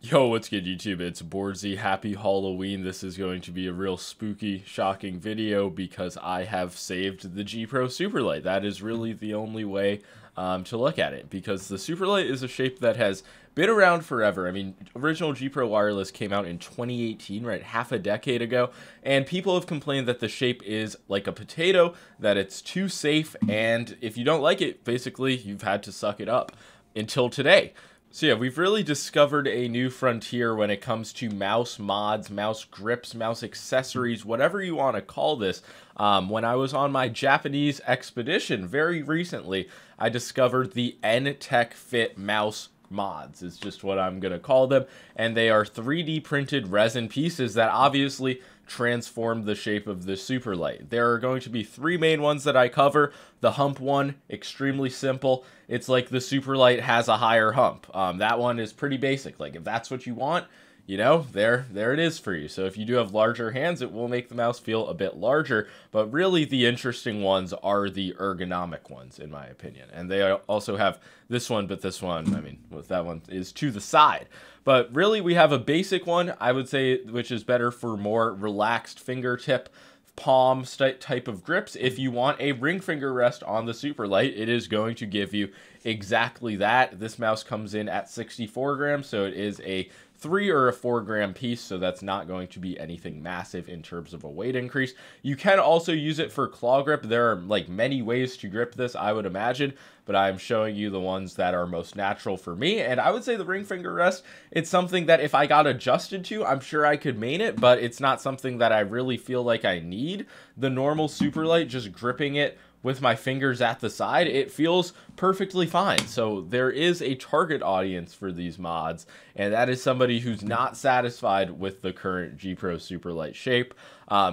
Yo, what's good, YouTube? It's boardzy. Happy Halloween. This is going to be a real spooky, shocking video because I have saved the G Pro Superlight. That is really the only way to look at it, because the Superlight is a shape that has been around forever. I mean, original G Pro wireless came out in 2018, right, half a decade ago, and people have complained that the shape is like a potato, that it's too safe, and if you don't like it, basically, you've had to suck it up until today. So yeah, we've really discovered a new frontier when it comes to mouse mods, mouse grips, mouse accessories, whatever you want to call this. When I was on my Japanese expedition very recently, I discovered the N-Tech Fit mouse mods is just what I'm going to call them. And they are 3D printed resin pieces that obviously transform the shape of the Superlight. There are going to be three main ones that I cover. The hump one, extremely simple. It's like the Superlight has a higher hump. That one is pretty basic. Like, if that's what you want, you know, there it is for you. So if you do have larger hands, it will make the mouse feel a bit larger. But really, the interesting ones are the ergonomic ones, in my opinion. And they also have this one, but this one, I mean, well, that one is to the side. But really, we have a basic one, I would say, which is better for more relaxed fingertip, palm type of grips. If you want a ring finger rest on the Superlight, it is going to give you exactly that. This mouse comes in at 64 grams, so it is a 3 or a 4 gram piece, so that's not going to be anything massive in terms of a weight increase. You can also use it for claw grip. There are like many ways to grip this, I would imagine, but I'm showing you the ones that are most natural for me. And I would say the ring finger rest, it's something that if I got adjusted to, I'm sure I could main it, but it's not something that I really feel like I need. The normal Superlight, just gripping it with my fingers at the side, it feels perfectly fine. So there is a target audience for these mods, and that is somebody who's not satisfied with the current G Pro Superlight shape.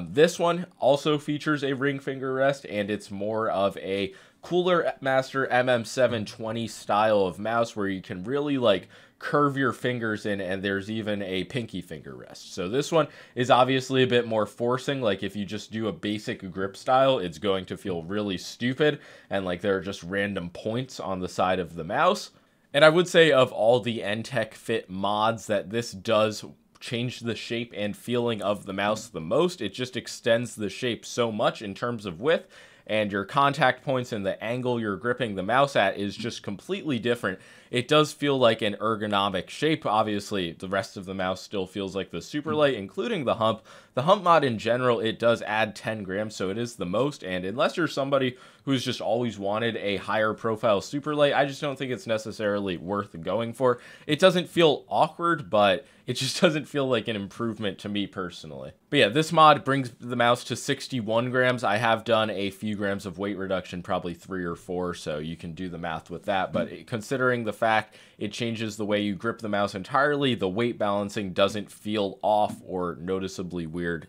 This one also features a ring finger rest, and it's more of a Cooler Master MM720 style of mouse where you can really like curve your fingers in, and there's even a pinky finger rest. So this one is obviously a bit more forcing. Like if you just do a basic grip style, it's going to feel really stupid, and like there are just random points on the side of the mouse. And I would say of all the N-Tech Fit mods that this does change the shape and feeling of the mouse the most. It just extends the shape so much in terms of width, and your contact points and the angle you're gripping the mouse at is just completely different. It does feel like an ergonomic shape. Obviously, the rest of the mouse still feels like the Superlight, including the hump. The hump mod in general, it does add 10 grams, so it is the most, and unless you're somebody who's just always wanted a higher profile Superlight, I just don't think it's necessarily worth going for. It doesn't feel awkward, but it just doesn't feel like an improvement to me personally. But yeah, this mod brings the mouse to 61 grams. I have done a few grams of weight reduction, probably 3 or 4, so you can do the math with that. But considering the fact it changes the way you grip the mouse entirely, the weight balancing doesn't feel off or noticeably weird.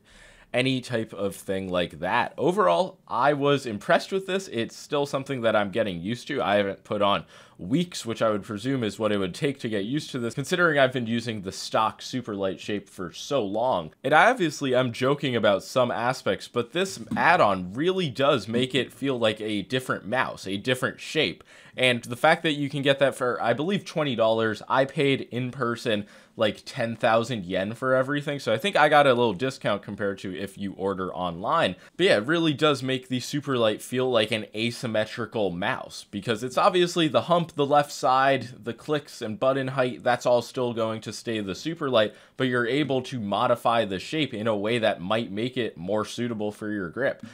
Any type of thing like that. Overall, I was impressed with this. It's still something that I'm getting used to. I haven't put on weeks, which I would presume is what it would take to get used to this, considering I've been using the stock Superlight shape for so long. And obviously, I'm joking about some aspects, but this add-on really does make it feel like a different mouse, a different shape. And the fact that you can get that for, I believe, $20, I paid in person like 10,000 yen for everything. So I think I got a little discount compared to if you order online. But yeah, it really does make the Superlight feel like an asymmetrical mouse, because it's obviously the hump, the left side, the clicks and button height, that's all still going to stay the Superlight, but you're able to modify the shape in a way that might make it more suitable for your grip.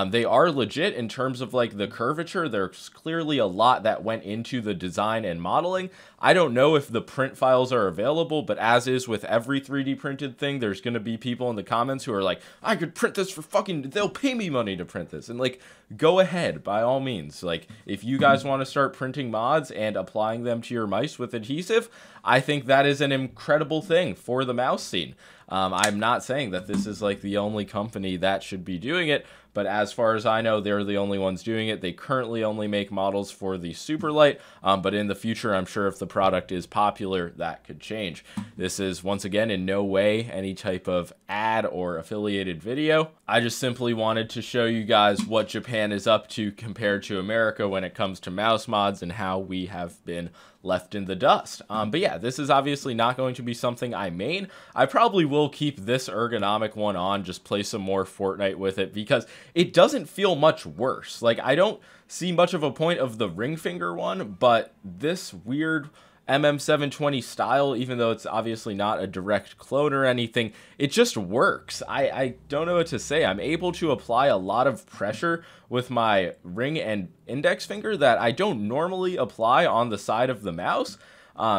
They are legit in terms of like the curvature. There's clearly a lot that went into the design and modeling. I don't know if the print files are available, but as is with every 3D printed thing, there's going to be people in the comments who are like, I could print this for fucking, they'll pay me money to print this. And like, go ahead, by all means. Like, if you guys want to start printing mods and applying them to your mice with adhesive, I think that is an incredible thing for the mouse scene. I'm not saying that this is like the only company that should be doing it, but as far as I know, they're the only ones doing it. They currently only make models for the Superlight, but in the future, I'm sure if the product is popular, that could change. This is, once again, in no way any type of ad or affiliated video. I just simply wanted to show you guys what Japan is up to compared to America when it comes to mouse mods and how we have been left in the dust. But yeah, this is obviously not going to be something I main. I probably will keep this ergonomic one on, just play some more Fortnite with it, because it doesn't feel much worse. Like, I don't see much of a point of the ring finger one, but this weird MM720 style, even though it's obviously not a direct clone or anything, it just works. I don't know what to say. I'm able to apply a lot of pressure with my ring and index finger that I don't normally apply on the side of the mouse.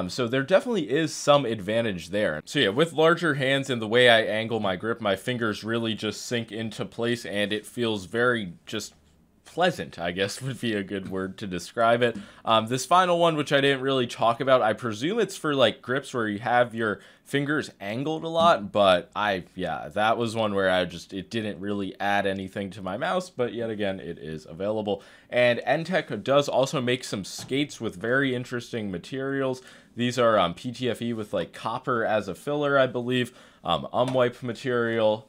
So there definitely is some advantage there. So yeah, with larger hands and the way I angle my grip, my fingers really just sink into place, and it feels very just pleasant, I guess would be a good word to describe it. This final one, which I didn't really talk about, I presume it's for like grips where you have your fingers angled a lot, but yeah, that was one where it didn't really add anything to my mouse, but yet again, it is available. And N-Tech does also make some skates with very interesting materials. These are PTFE with like copper as a filler, I believe, umwipe material,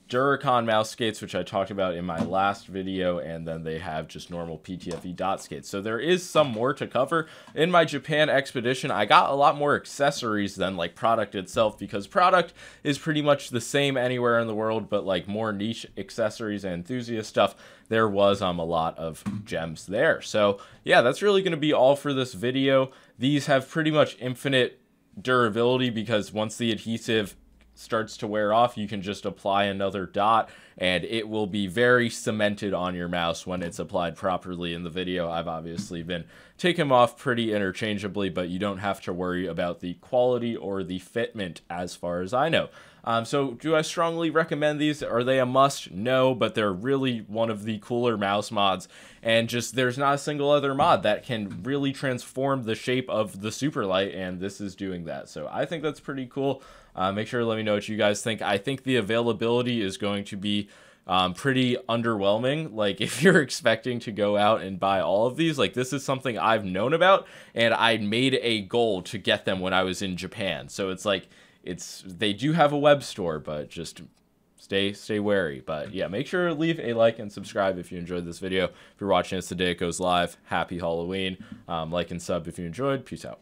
Duracon mouse skates, which I talked about in my last video, and then they have just normal PTFE dot skates. So there is some more to cover. In my Japan expedition, I got a lot more accessories than like product itself, because product is pretty much the same anywhere in the world, but like more niche accessories and enthusiast stuff, there was a lot of gems there. So yeah, that's really going to be all for this video. These have pretty much infinite durability, because once the adhesive starts to wear off, you can just apply another dot and it will be very cemented on your mouse when it's applied properly. In the video, I've obviously been taking them off pretty interchangeably, but you don't have to worry about the quality or the fitment as far as I know. So do I strongly recommend these? Are they a must? No, but they're really one of the cooler mouse mods, and just there's not a single other mod that can really transform the shape of the Superlight, and this is doing that. So I think that's pretty cool. Make sure to let me know what you guys think. I think the availability is going to be pretty underwhelming. Like, if you're expecting to go out and buy all of these, like, this is something I've known about, and I made a goal to get them when I was in Japan. So it's like, they do have a web store, but just stay wary. But yeah, make sure to leave a like and subscribe if you enjoyed this video. If you're watching this the day it goes live, happy Halloween. Like and sub if you enjoyed. Peace out.